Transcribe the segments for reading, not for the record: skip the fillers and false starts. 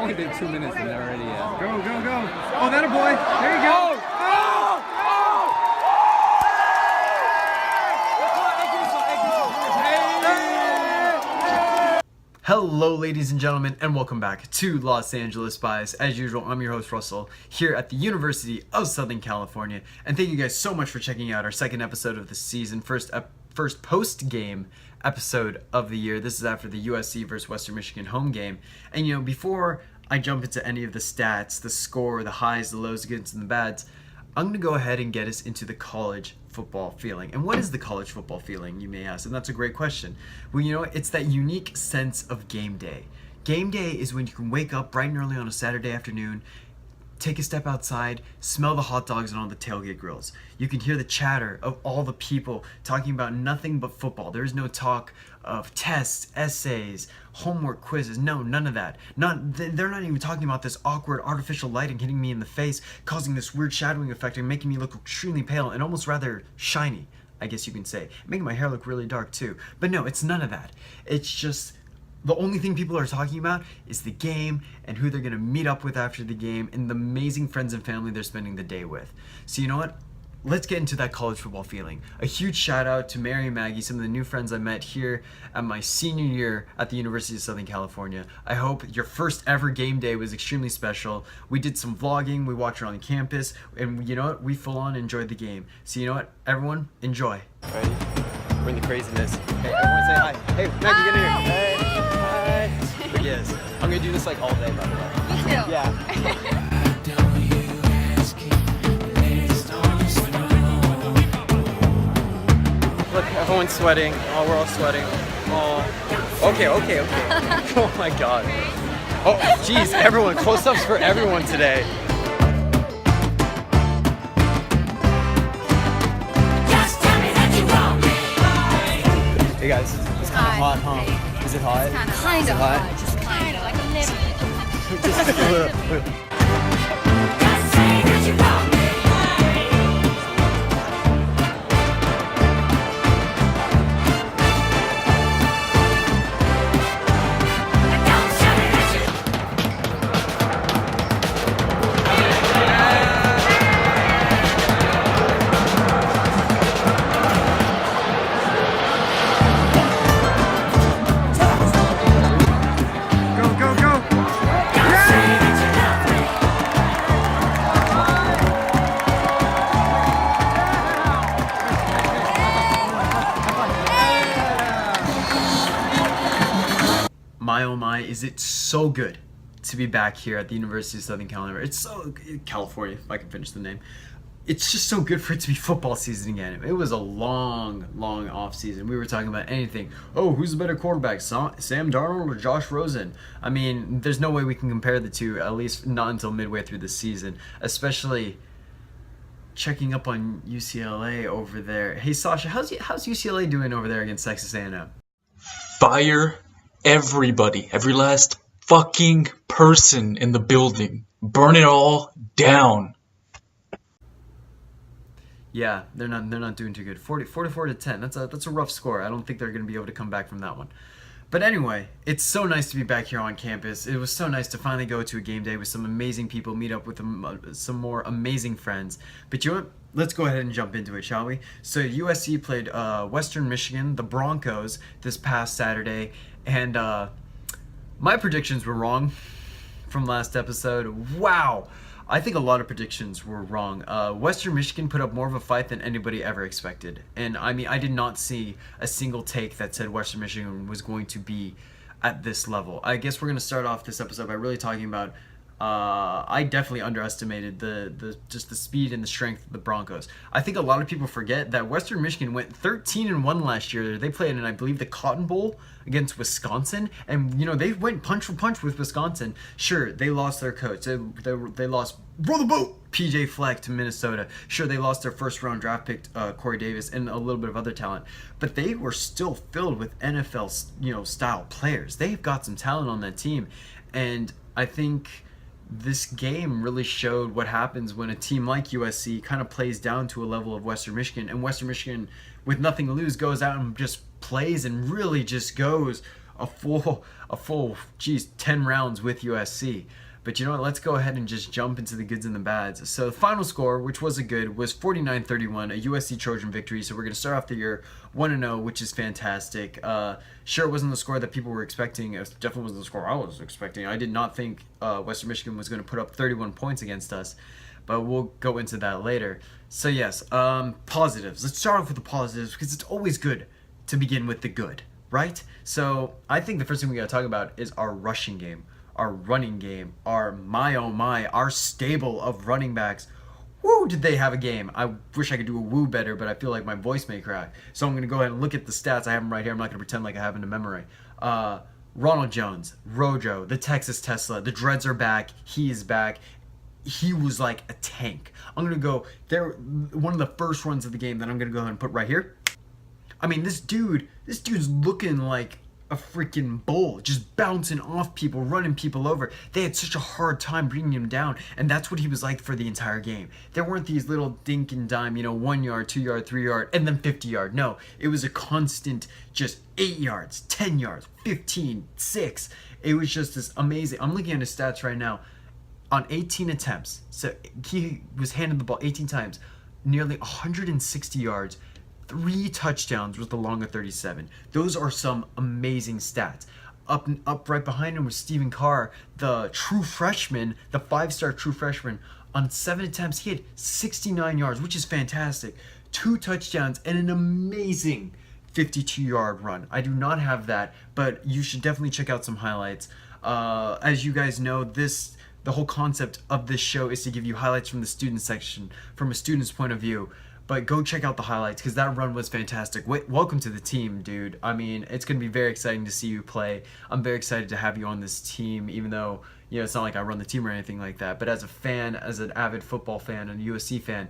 only did 2 minutes and they're already Go, go, go. Oh, that a boy. There you go. Hello ladies and gentlemen, and welcome back to Los Angeles Bias. As usual, I'm your host Russell here at the University of Southern California, and thank you guys so much for checking out our second episode of the season, first post-game episode of the year. This is after the USC versus Western Michigan home game. And before I jump into any of the stats, the score, the highs, the lows, the goods, and the bads, I'm going to go ahead and get us into the college football feeling. And what is the college football feeling, you may ask? And that's a great question. Well, it's that unique sense of game day. Game day is when you can wake up bright and early on a Saturday afternoon, take a step outside, smell the hot dogs and all the tailgate grills. You can hear the chatter of all the people talking about nothing but football. There is no talk of tests, essays, homework, quizzes. No, none of that. They're not even talking about this awkward artificial lighting hitting me in the face, causing this weird shadowing effect and making me look extremely pale and almost rather shiny, I guess you can say. Making my hair look really dark too. But no, it's none of that. It's just the only thing people are talking about is the game and who they're going to meet up with after the game and the amazing friends and family they're spending the day with. So you know what? Let's get into that college football feeling. A huge shout out to Mary and Maggie, some of the new friends I met here at my senior year at the University of Southern California. I hope your first ever game day was extremely special. We did some vlogging, we walked around campus, and you know what? We full on enjoyed the game. So you know what? Everyone, enjoy. Ready? We're in the craziness. Hey, everyone say hi. Hey, Maggie, get in here. Hey, hi. But yes, I'm gonna do this like all day, by the way. Me too. Yeah. Look, everyone's sweating. Oh, we're all sweating. Oh. Okay. Oh my god. Oh, jeez, everyone. Close-ups for everyone today. Hey guys, it's kind of hot, huh? Is it hot? Kind of hot. Just kind of like a little bit. Just a little. My oh my, is it so good to be back here at the University of Southern California. California, if I can finish the name. It's just so good for it to be football season again. It was a long off season. We were talking about anything. Oh, who's the better quarterback, Sam Darnold or Josh Rosen? I mean, there's no way we can compare the two, at least not until midway through the season, especially checking up on UCLA over there. Hey, Sasha, how's UCLA doing over there against Texas A&M? Fire everybody, every last fucking person in the building. Burn it all down. Yeah, they're not doing too good. 44 to 10. That's a rough score. I don't think they're going to be able to come back from that one. But anyway, it's so nice to be back here on campus. It was so nice to finally go to a game day with some amazing people, meet up with some more amazing friends. But you know what? Let's go ahead and jump into it, shall we? So USC played Western Michigan, the Broncos, this past Saturday. And my predictions were wrong from last episode. Wow. I think a lot of predictions were wrong. Western Michigan put up more of a fight than anybody ever expected. And I mean, I did not see a single take that said Western Michigan was going to be at this level. I guess we're going to start off this episode by really talking about I definitely underestimated the speed and the strength of the Broncos. I think a lot of people forget that Western Michigan went 13-1 last year. They played in, I believe, the Cotton Bowl against Wisconsin, and they went punch for punch with Wisconsin. Sure, they lost their coach. They lost roll the boat PJ Fleck to Minnesota. Sure, they lost their first round draft pick Corey Davis and a little bit of other talent, but they were still filled with NFL style players. They've got some talent on that team, and I think this game really showed what happens when a team like USC kind of plays down to a level of Western Michigan, and Western Michigan, with nothing to lose, goes out and just plays and really just goes geez, 10 rounds with USC. But you know what? Let's go ahead and just jump into the goods and the bads. So the final score, which was a good, was 49-31, a USC Trojan victory. So we're going to start off the year 1-0, which is fantastic. Sure, it wasn't the score that people were expecting. It definitely wasn't the score I was expecting. I did not think Western Michigan was going to put up 31 points against us. But we'll go into that later. So yes, positives. Let's start off with the positives because it's always good to begin with the good, right? So I think the first thing we got to talk about is our rushing game. Our running game, our stable of running backs. Woo, did they have a game. I wish I could do a woo better, but I feel like my voice may crack. So I'm going to go ahead and look at the stats. I have them right here. I'm not going to pretend like I have them to memory. Ronald Jones, Rojo, the Texas Tesla, the Dreads are back. He is back. He was like a tank. I'm going to go there. One of the first runs of the game that I'm going to go ahead and put right here. I mean, this dude's looking like a freaking bull, just bouncing off people, running people over. They had such a hard time bringing him down, and that's what he was like for the entire game. There weren't these little dink and dime, 1 yard, 2 yard, 3 yard, and then 50 yard. No, it was a constant just 8 yards, 10 yards, 15, 6. It was just this amazing. I'm looking at his stats right now. On 18 attempts, so he was handed the ball 18 times, nearly 160 yards, 3 touchdowns with the long of 37. Those are some amazing stats. Up right behind him was Stephen Carr, the true freshman, the 5-star true freshman. On 7 attempts, he had 69 yards, which is fantastic. 2 touchdowns and an amazing 52-yard run. I do not have that, but you should definitely check out some highlights. As you guys know, the whole concept of this show is to give you highlights from the student section, from a student's point of view. But go check out the highlights because that run was fantastic. Welcome to the team, dude. I mean, it's going to be very exciting to see you play. I'm very excited to have you on this team, even though, it's not like I run the team or anything like that. But as a fan, as an avid football fan and a USC fan,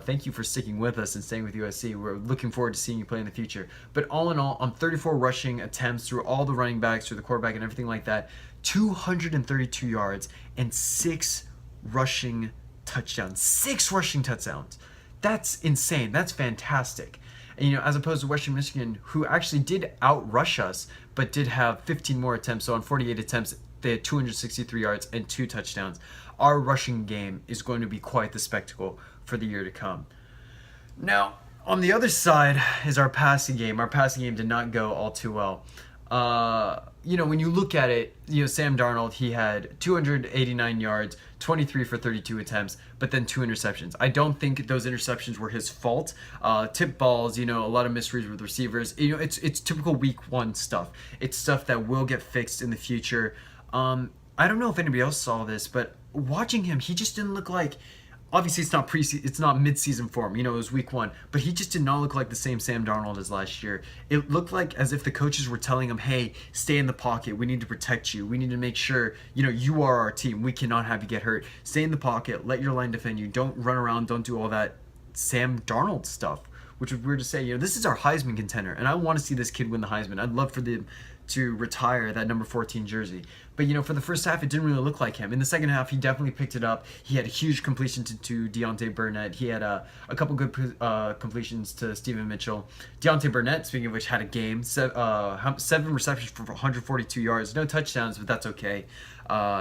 thank you for sticking with us and staying with USC. We're looking forward to seeing you play in the future. But all in all, on 34 rushing attempts through all the running backs, through the quarterback and everything like that, 232 yards and 6 rushing touchdowns. 6 rushing touchdowns. That's insane. That's fantastic. And, as opposed to Western Michigan, who actually did outrush us, but did have 15 more attempts. So on 48 attempts, they had 263 yards and 2 touchdowns. Our rushing game is going to be quite the spectacle for the year to come. Now, on the other side is our passing game. Our passing game did not go all too well. When you look at it, Sam Darnold, he had 289 yards, 23 for 32 attempts, but then 2 interceptions. I don't think those interceptions were his fault. Tip balls, a lot of misreads with receivers. It's typical week 1 stuff. It's stuff that will get fixed in the future. I don't know if anybody else saw this, but watching him, he just didn't look like. Obviously, it's not mid-season form. It was week 1, but he just did not look like the same Sam Darnold as last year. It looked like as if the coaches were telling him, "Hey, stay in the pocket. We need to protect you. We need to make sure you are our team. We cannot have you get hurt. Stay in the pocket. Let your line defend you. Don't run around. Don't do all that Sam Darnold stuff." Which was weird to say. This is our Heisman contender, and I want to see this kid win the Heisman. I'd love for them to retire that number 14 jersey. But, for the first half, it didn't really look like him. In the second half, he definitely picked it up. He had a huge completion to Deontay Burnett. He had a couple good completions to Stephen Mitchell. Deontay Burnett, speaking of which, had a game. 7 receptions for 142 yards. No touchdowns, but that's okay.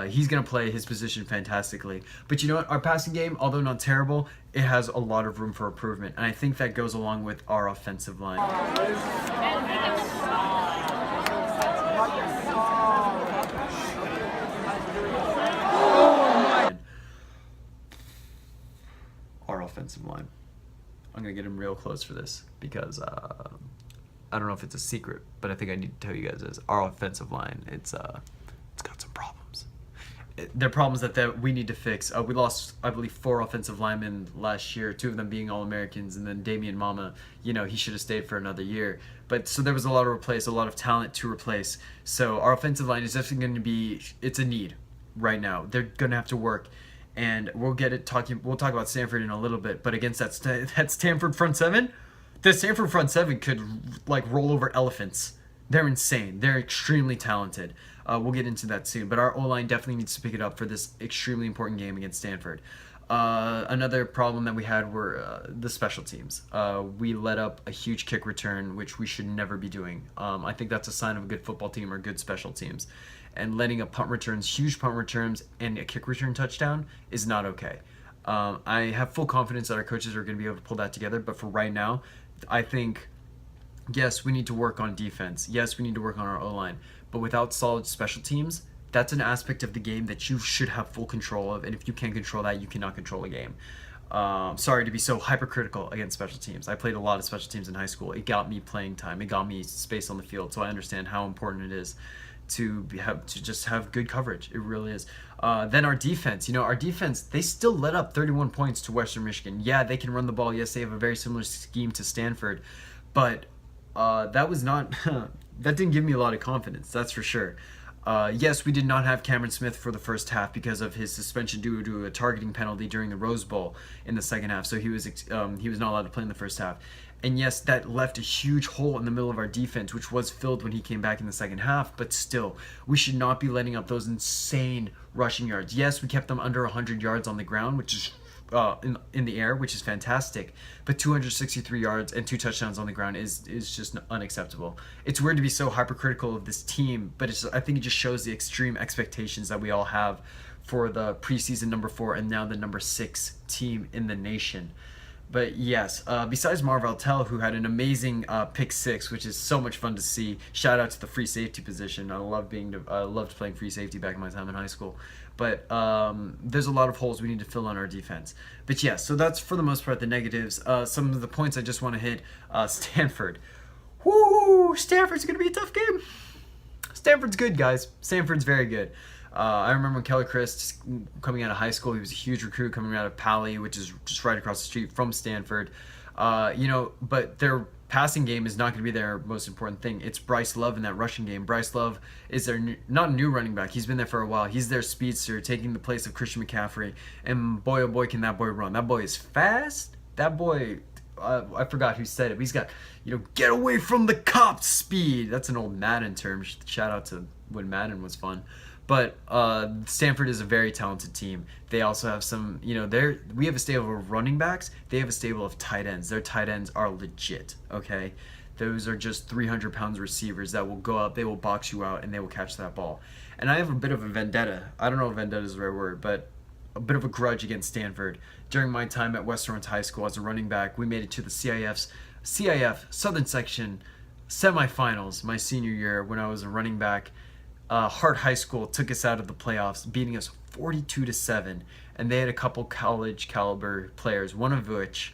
He's going to play his position fantastically. But you know what? Our passing game, although not terrible, it has a lot of room for improvement. And I think that goes along with our offensive line. Our offensive line. I'm going to get him real close for this because I don't know if it's a secret, but I think I need to tell you guys this. Our offensive line, it's got some problems. They're problems that we need to fix. We lost, I believe, 4 offensive linemen last year, 2 of them being All-Americans, and then Damian Mama, he should have stayed for another year. But so there was a lot of talent to replace. So our offensive line is definitely going to be, it's a need right now. They're going to have to work. And we'll talk about Stanford in a little bit, but against that Stanford front 7, the Stanford front 7 could roll over elephants. They're insane. They're extremely talented. We'll get into that soon, but our O-line definitely needs to pick it up for this extremely important game against Stanford. Another problem that we had were the special teams. We let up a huge kick return, which we should never be doing. I think that's a sign of a good football team or good special teams. And letting up punt returns, huge punt returns, and a kick return touchdown is not okay. I have full confidence that our coaches are going to be able to pull that together, but for right now, I think, yes, we need to work on defense. Yes, we need to work on our O-line. But without solid special teams, that's an aspect of the game that you should have full control of, and if you can't control that, you cannot control a game. Sorry to be so hypercritical against special teams. I played a lot of special teams in high school. It got me playing time. It got me space on the field, so I understand how important it is to just have good coverage. It really is. Then our defense. Our defense, they still let up 31 points to Western Michigan. Yeah, they can run the ball. Yes, they have a very similar scheme to Stanford, but that was not that didn't give me a lot of confidence. That's for sure. Yes, we did not have Cameron Smith for the first half because of his suspension due to a targeting penalty during the Rose Bowl in the second half. So he was not allowed to play in the first half. And yes, that left a huge hole in the middle of our defense, which was filled when he came back in the second half. But still, we should not be letting up those insane rushing yards. Yes, we kept them under 100 yards on the ground, which is in the air, which is fantastic. But 263 yards and 2 touchdowns on the ground is just unacceptable. It's weird to be so hypercritical of this team, but I think it just shows the extreme expectations that we all have for the preseason number 4 and now the number 6 team in the nation. But yes, besides Marvell Tell, who had an amazing pick 6, which is so much fun to see. Shout out to the free safety position. I loved playing free safety back in my time in high school. But there's a lot of holes we need to fill on our defense. But yeah, so that's for the most part the negatives. Some of the points I just want to hit. Stanford. Woo! Stanford's going to be a tough game. Stanford's good, guys. Stanford's very good. I remember when Kelly Christ coming out of high school, he was a huge recruit coming out of Pali, which is just right across the street from Stanford. But their passing game is not going to be their most important thing. It's Bryce Love in that rushing game. Bryce Love is not a new running back. He's been there for a while. He's their speedster, taking the place of Christian McCaffrey. And boy, oh boy, can that boy run. That boy is fast. That boy, I forgot who said it. But he's got, get away from the cops speed. That's an old Madden term. Shout out to when Madden was fun. But Stanford is a very talented team. They also have some, we have a stable of running backs. They have a stable of tight ends. Their tight ends are legit, okay? Those are just 300 pounds receivers that will go up, they will box you out, and they will catch that ball. And I have a bit of a vendetta. I don't know if vendetta is the right word, but a bit of a grudge against Stanford. During my time at West Orange High School as a running back, we made it to the CIF Southern Section semifinals my senior year when I was a running back. Hart High School took us out of the playoffs, beating us 42-7, and they had a couple college caliber players, one of which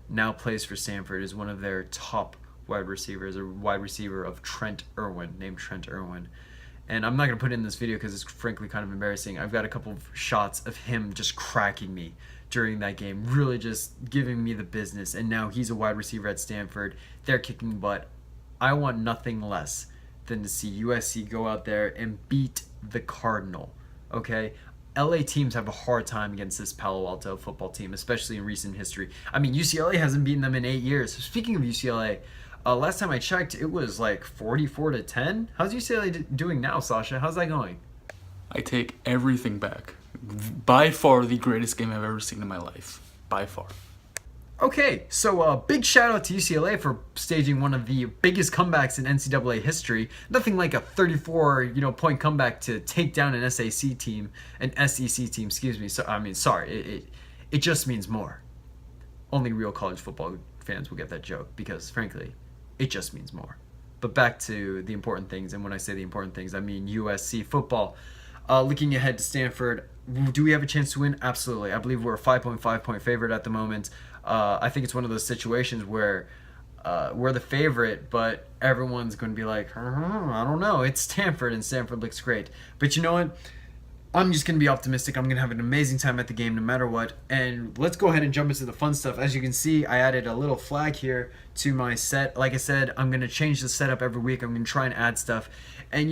now plays for Stanford, is one of their top wide receivers, a wide receiver of named Trent Irwin. And I'm not going to put it in this video because it's frankly kind of embarrassing. I've got a couple of shots of him just cracking me during that game, really just giving me the business. And now he's a wide receiver at Stanford. They're kicking butt. I want nothing less than to see USC go out there and beat the Cardinal, okay? LA teams have a hard time against this Palo Alto football team, especially in recent history. I mean, UCLA hasn't beaten them in 8 years. Speaking of UCLA, last time I checked, it was like 44-10. How's UCLA doing now, Sasha? How's that going? I take everything back. By far the greatest game I've ever seen in my life. By far. Okay, so big shout out to UCLA for staging one of the biggest comebacks in NCAA history. Nothing like a 34, point comeback to take down an SEC team, excuse me. So it just means more. Only real college football fans will get that joke because, frankly, it just means more. But back to the important things, and when I say the important things, I mean USC football. Looking ahead to Stanford, do we have a chance to win? Absolutely. I believe we're a 5.5 point favorite at the moment. I think it's one of those situations where we're the favorite, but everyone's going to be like, I don't know. It's Stanford, and Stanford looks great. But you know what? I'm just going to be optimistic. I'm going to have an amazing time at the game no matter what. And let's go ahead and jump into the fun stuff. As you can see, I added a little flag here to my set. Like I said, I'm going to change the setup every week. I'm going to try and add stuff. And,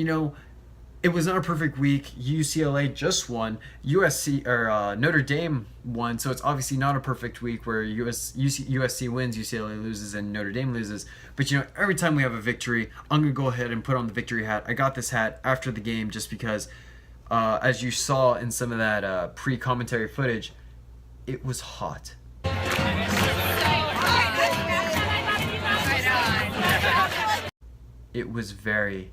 it was not a perfect week. UCLA just won. Notre Dame won, so it's obviously not a perfect week where USC wins, UCLA loses, and Notre Dame loses. But every time we have a victory, I'm gonna go ahead and put on the victory hat. I got this hat after the game just because, as you saw in some of that pre-commentary footage, It was hot. It was very,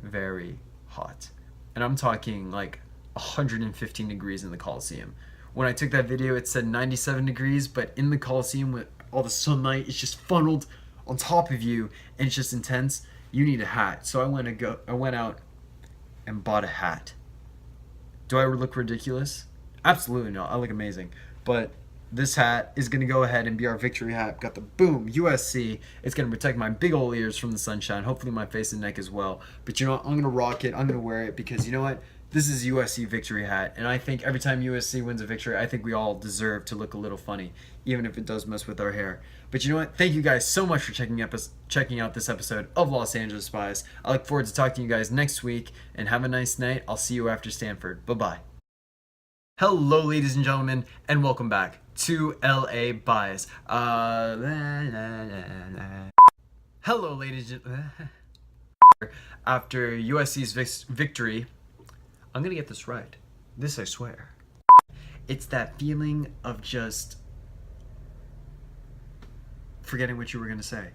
very hot. And I'm talking like 115 degrees in the Coliseum. When I took that video, it said 97 degrees, but in the Coliseum with all the sunlight, it's just funneled on top of you, and it's just intense. You need a hat. So I went out and bought a hat. Do I look ridiculous? Absolutely not. I look amazing. But this hat is going to go ahead and be our victory hat. Got the boom, USC. It's going to protect my big old ears from the sunshine. Hopefully my face and neck as well. But you know what? I'm going to rock it. I'm going to wear it because you know what? This is USC victory hat. And I think every time USC wins a victory, I think we all deserve to look a little funny, even if it does mess with our hair. But you know what? Thank you guys so much for checking out this episode of Los Angeles Spies. I look forward to talking to you guys next week. And have a nice night. I'll see you after Stanford. Bye-bye. Hello, ladies and gentlemen, and welcome back to LA Bias. Hello, ladies and after USC's victory, I'm gonna get this right. This I swear. It's that feeling of just forgetting what you were gonna say.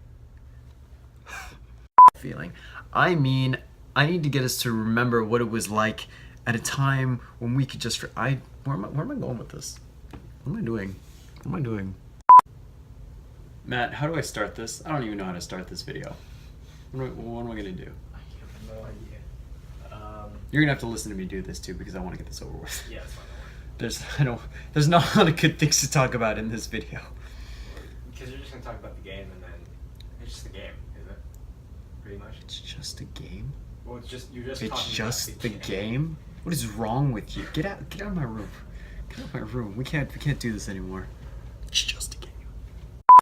Feeling. I mean, I need to get us to remember what it was like at a time when we could just where am I going with this? What am I doing? What am I doing? Matt, how do I start this? I don't even know how to start this video. What am I gonna do? I have no idea. You're gonna have to listen to me do this too because I want to get this over with. Yeah, it's fine. There's not a lot of good things to talk about in this video. Because you're just gonna talk about the game, and then it's just a game, isn't it? Pretty much. It's just a game. Well, it's just It's just the game. What is wrong with you? Get out of my room. Get out of my room. We can't do this anymore.